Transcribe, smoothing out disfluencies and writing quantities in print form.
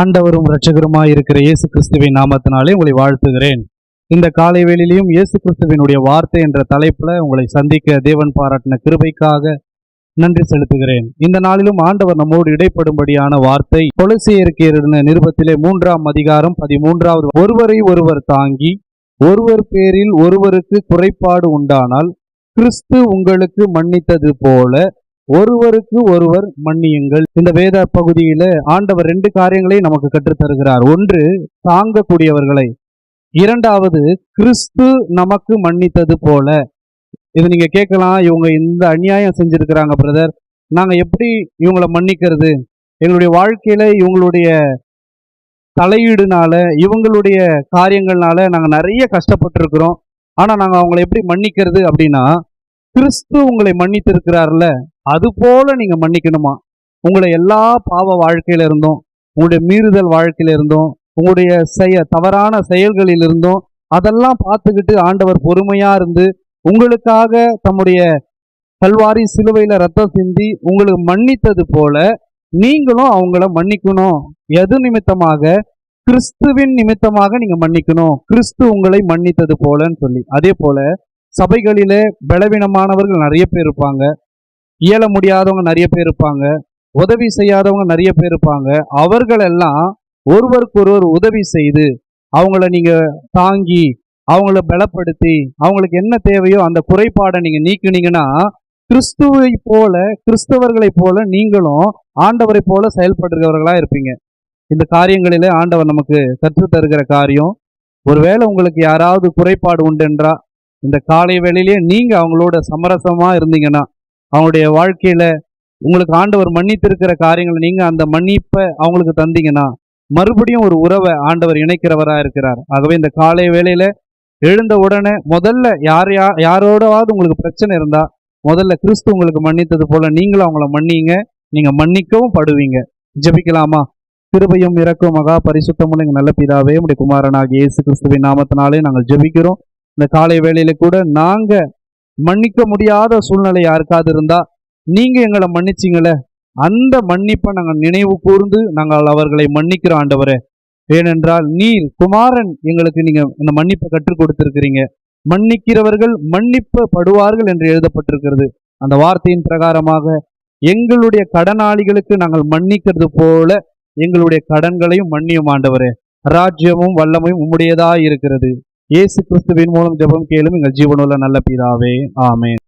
ஆண்டவரும் இரட்சகருமாய் இருக்கிற இயேசு கிறிஸ்துவின் நாமத்தினாலே உங்களை வாழ்த்துகிறேன். இந்த காலை வேளையிலும் இயேசு கிறிஸ்துவினுடைய வார்த்தை என்ற தலைப்புல உங்களை சந்திக்க தேவன் பாராட்டின கிருபைக்காக நன்றி செலுத்துகிறேன். இந்த நாளிலும் ஆண்டவர் நம்மோடு இடைப்படும்படியான வார்த்தை கொலோசியருக்கு எழுதின நிருபத்திலே 3ஆம் அதிகாரம் 13வது, ஒருவரை ஒருவர் தாங்கி ஒருவர் பேரில் ஒருவருக்கு குறைபாடு உண்டானால் கிறிஸ்து உங்களுக்கு மன்னித்தது போல ஒருவருக்கு ஒருவர் மன்னியுங்கள். இந்த வேத பகுதியில ஆண்டவர் 2 காரியங்களை நமக்கு கற்றுத் தருகிறார். ஒன்று, தாங்கக்கூடியவர்களை. இரண்டாவது, கிறிஸ்து நமக்கு மன்னித்தது போல. இது நீங்க கேட்கலாம், இவங்க இந்த அநியாயம் செஞ்சிருக்கிறாங்க பிரதர், நாங்க எப்படி இவங்களை மன்னிக்கிறது? எங்களுடைய வாழ்க்கையில இவங்களுடைய தலையீடுனால இவங்களுடைய காரியங்கள்னால நாங்க நிறைய கஷ்டப்பட்டிருக்கிறோம். ஆனா நாங்க அவங்களை எப்படி மன்னிக்கிறது அப்படின்னா, கிறிஸ்து உங்களை மன்னித்திருக்கிறார்ல, அது போல நீங்க மன்னிக்கணுமா. உங்களை எல்லா பாவ வாழ்க்கையில இருந்தும், உங்களுடைய மீறுதல் வாழ்க்கையில இருந்தும், உங்களுடைய தவறான செயல்களில் இருந்தும் அதெல்லாம் பார்த்துக்கிட்டு ஆண்டவர் பொறுமையா இருந்து உங்களுக்காக தம்முடைய கல்வாரி சிலுவையில ரத்தம் சிந்தி உங்களுக்கு மன்னித்தது போல நீங்களும் அவங்கள மன்னிக்கணும். எது நிமித்தமாக? கிறிஸ்துவின் நிமித்தமாக நீங்க மன்னிக்கணும். கிறிஸ்து உங்களை மன்னித்தது போலன்னு சொல்லி. அதே போல சபைகளிலே பலவீனமானவர்கள் நிறைய பேர் இருப்பாங்க, இயல முடியாதவங்க நிறைய பேர் இருப்பாங்க, உதவி செய்யாதவங்க நிறைய பேர் இருப்பாங்க. அவர்கள் எல்லாம் ஒருவருக்கு ஒருவர் உதவி செய்து அவங்கள நீங்க தாங்கி அவங்கள பலப்படுத்தி அவங்களுக்கு என்ன தேவையோ அந்த குறைபாடை நீங்க நீக்கினீங்கன்னா கிறிஸ்துவை போல, கிறிஸ்தவர்களை போல நீங்களும் ஆண்டவரை போல செயல்படுகிறவர்களா இருப்பீங்க. இந்த காரியங்களிலே ஆண்டவர் நமக்கு கற்றுத் தருகிற காரியம். ஒருவேளை உங்களுக்கு யாராவது குறைபாடு உண்டென்றா இந்த காலை வேளையிலேயே நீங்க அவங்களோட சமரசமா இருந்தீங்கன்னா, அவங்களுடைய வாழ்க்கையில உங்களுக்கு ஆண்டவர் மன்னித்திருக்கிற காரியங்களை நீங்க அந்த மன்னிப்பை அவங்களுக்கு தந்தீங்கன்னா மறுபடியும் ஒரு உறவை ஆண்டவர் இணைக்கிறவரா இருக்கிறார். ஆகவே இந்த காலை வேளையில எழுந்த உடனே முதல்ல யாரோடவாவது உங்களுக்கு பிரச்சனை இருந்தா முதல்ல கிறிஸ்து உங்களுக்கு மன்னித்தது போல நீங்களும் அவங்கள மன்னிங்க. நீங்க மன்னிக்கவும் படுவீங்க. ஜெபிக்கலாமா? கிருபையும் இரக்கம் மகா பரிசுத்தமுள்ள எங்கள் நல்ல பிதாவே, உடைய குமாரனாகிய இயேசு கிறிஸ்துவின் நாமத்தினாலே நாங்கள் ஜெபிக்கிறோம். இந்த காலை வேளையில கூட நாங்க மன்னிக்க முடியாத சூழ்நிலை யாருக்காவது இருந்தா நீங்க எங்களை மன்னிச்சிங்களே, அந்த மன்னிப்பை நாங்கள் நினைவு கூர்ந்து நாங்கள் அவர்களை மன்னிக்கிறோம் ஆண்டவரே. ஏனென்றால் நீர் குமாரன் எங்களுக்கு நீங்க இந்த மன்னிப்பை கற்றுக் கொடுத்திருக்கிறீங்க. மன்னிக்கிறவர்கள் மன்னிக்கப்படுவார்கள் என்று எழுதப்பட்டிருக்கிறது. அந்த வார்த்தையின் பிரகாரமாக எங்களுடைய கடனாளிகளுக்கு நாங்கள் மன்னிக்கிறது போல எங்களுடைய கடன்களையும் மன்னியும் ஆண்டவரே. ராஜ்யமும் வல்லமையும் உம்முடையதாய் இருக்கிறது. இயேசு கிறிஸ்துவின் மூலம் ஜெபம் கேளும் எங்கள் ஜீவனுள்ள நல்ல பிதாவே, ஆமென்.